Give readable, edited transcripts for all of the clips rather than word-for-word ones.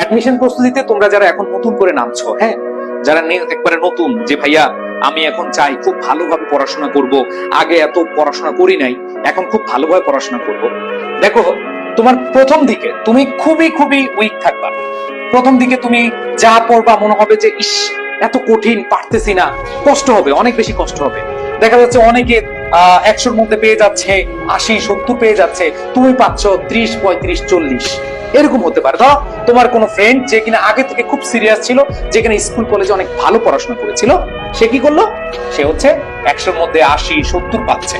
Admission প্রস্তুতিতে তোমরা যারা এখন নতুন করে নামছো, হ্যাঁ, যারা একবারে নতুন, যে ভাইয়া আমি এখন চাই খুব ভালোভাবে পড়াশোনা করব, আগে এত পড়াশোনা করি নাই, এখন খুব ভালোভাবে পড়াশোনা করব। দেখো, তোমার প্রথম দিকে তুমি খুবই খুবই উইক থাকবা। প্রথম দিকে তুমি যা পড়বা মনে হবে যে ইস এত কঠিন, পারতেছি না, কষ্ট হবে, অনেক বেশি কষ্ট হবে। দেখা যাচ্ছে অনেকে 100-র মধ্যে পেয়ে যাচ্ছে 80-70 পেয়ে যাচ্ছে, তুমি পাচ্ছ 30-35-40 এরকম হতে পারে। ধরো তোমার কোনো ফ্রেন্ড যে কিনা আগে থেকে খুব সিরিয়াস ছিল, যে কিনা স্কুল কলেজে অনেক ভালো পড়াশোনা করেছিল, সে কি করলো, সে হচ্ছে 100-র মধ্যে 80-70 পাচ্ছে,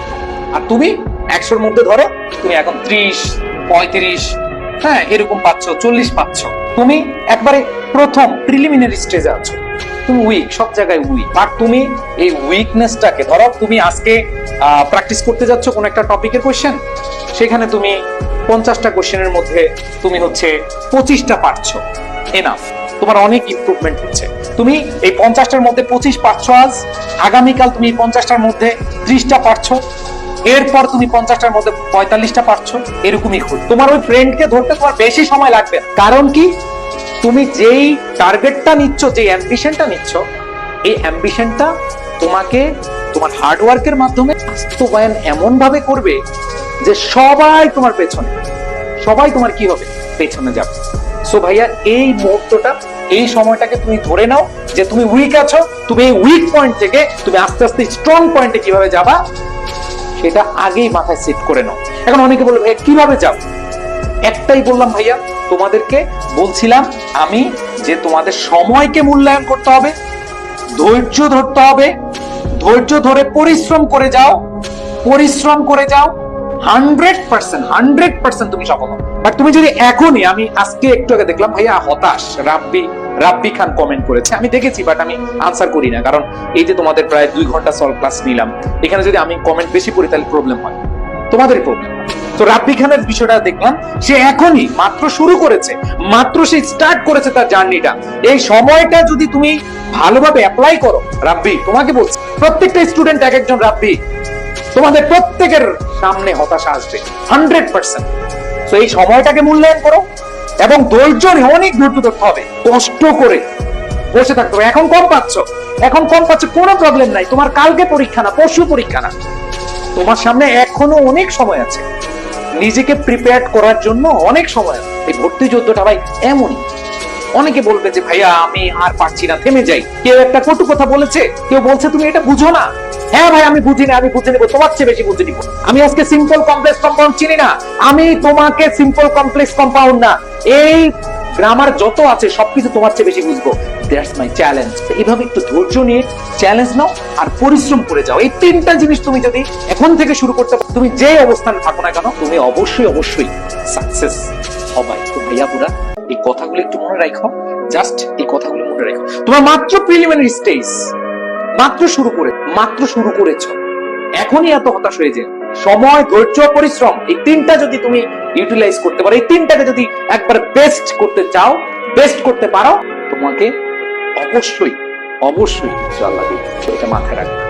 আর তুমি 100-র মধ্যে ধরো তুমি এখন 30-35, হ্যাঁ এরকম পাচ্ছ, 40 পাচ্ছ। তুমি একবারে প্রথম প্রিলিমিনারি স্টেজে আছো, তুমি উইক, সব জায়গায় উইক। আর তুমি এই উইকনেসটাকে, ধরো তুমি আজকে প্র্যাকটিস করতে যাচ্ছ কোন একটা টপিকের কোশ্চেন, সেখানে তুমি 50টা কোশ্চেনের মধ্যে তুমি হচ্ছে 25টা পারছো, এনাফ, তোমার অনেক ইমপ্রুভমেন্ট হচ্ছে। তুমি এই 50টার মধ্যে 25 পারছো আজ, আগামীকাল তুমি 50টার মধ্যে 30টা পারছো, এরপর তুমি 50টার মধ্যে 45টা পারছো, এরকমই হল। তোমার ওই ফ্রেন্ডকে ধরতে তোমার বেশি সময় লাগবে, কারণ কি, তুমি যেই টার্গেটটা নিচ্ছ, যে অ্যাম্বিশনটা নিচ্ছ, এই অ্যাম্বিশনটা তোমাকে তোমার হার্ডওয়ার্কের মাধ্যমে বাস্তবায়ন এমন ভাবে করবে যে সবাই তোমার পেছনে, সবাই তোমার কি হবে, পেছনে যাবে। সো ভাইয়া, এই মুহূর্তটা, এই সময়টাকে তুমি ধরে নাও যে তুমি উইক আছো, তুমি এই উইক পয়েন্ট থেকে তুমি আস্তে আস্তে স্ট্রং পয়েন্টে কিভাবে যাবা সেটা আগেই মাথায় সেট করে নাও। এখন অনেকে বলবে ভাইয়া কিভাবে যাব, একটাই বললাম ভাইয়া তোমাদেরকে, বলছিলাম আমি যে তোমাদের সময়কে মূল্যায়ন করতে হবে, ধৈর্য ধরতে হবে, ধৈর্য ধরে পরিশ্রম করে যাও, পরিশ্রম করে যাও, 100% তুমি সফল হবে। বাট তুমি যদি এখনই, আমি আজকে একটু আগে দেখলাম ভাইয়া হতাশ, রাব্বি খান কমেন্ট করেছে, আমি দেখেছি বাট আমি আনসার করি না, কারণ এই যে তোমাদের প্রায় 2 ঘন্টা সলভ ক্লাস নিলাম, এখানে যদি আমি কমেন্ট বেশি পড়ি তাহলে প্রবলেম হয়, তোমাদেরই প্রবলেম। তো রাব্বি খানের বিষয়টা দেখলাম, সে এখনই মাত্র শুরু করেছে, মাত্র সে স্টার্ট করেছে তার জার্নিটা। এই সময়টা যদি তুমি ভালোভাবে অ্যাপ্লাই করো, রাব্বি তোমাকে বলছি, প্রত্যেকটা স্টুডেন্ট এক একজন রাব্বি, তোমাদের প্রত্যেকের সামনে হতাশা আসবে 100%। তো এই সময়টাকে মূল্যায়ন করো এবং ধৈর্য নিয়ে, অনেক ধৈর্য ধরতে হবে, কষ্ট করে বসে থাকতে হবে। এখন কম পাচ্ছ, কোনো প্রবলেম নাই, তোমার কালকে পরীক্ষা না, পরশু পরীক্ষা না, তোমার সামনে এখনো অনেক সময় আছে, নিজেকে প্রিপেয়ার করার জন্য অনেক সময় আছে। এই ভর্তি যুদ্ধটা ভাই এমনই, অনেকে বলবে যে ভাইয়া আমি আর পারছি না, থেমে যাই। কেউ একটা কটু কথা বলেছে, কেউ বলছে তুমি এটা বুঝো না, হ্যাঁ ভাই আমি বুঝি না, আমি বুঝে নেবো, তোমার চেয়ে বেশি বুঝে নিব। আমি আজকে সিম্পল কমপ্লেক্স কম্পাউন্ড চিনি না, আমি তোমাকে সিম্পল কমপ্লেক্স কম্পাউন্ড না, এই গ্রামার যত আছে সবকিছু তোমার চেয়ে বেশি বুঝবো। That's my challenge. এইভাবে একটু ধৈর্য নিয়ে চ্যালেঞ্জ নাও আর পরিশ্রম করে যাও। এই 3টা জিনিস তুমি যদি এখন থেকে শুরু করতে পারো, তুমি যে অবস্থানে থাকো না কেন, তুমি অবশ্যই সাকসেস হবাই। তো ভাইয়া পুরা এই কথাগুলো একটু মনে রাখো, জাস্ট এই কথাগুলো মনে রাখো। তোমার মাত্র প্রিলিমিনারি স্টেজ, মাত্র শুরু করেছো, এখনই এত হতাশ হয়ে যায়। সময়, ধৈর্য, পরিশ্রম, এই 3টা যদি তুমি ইউটিলাইজ করতে পারো, এই 3টাকে যদি একবার বেস্ট করতে চাও, বেস্ট করতে পারো, তোমাকে অবশ্যই ইনশাআল্লাহ এটা মাথায় রাখবে।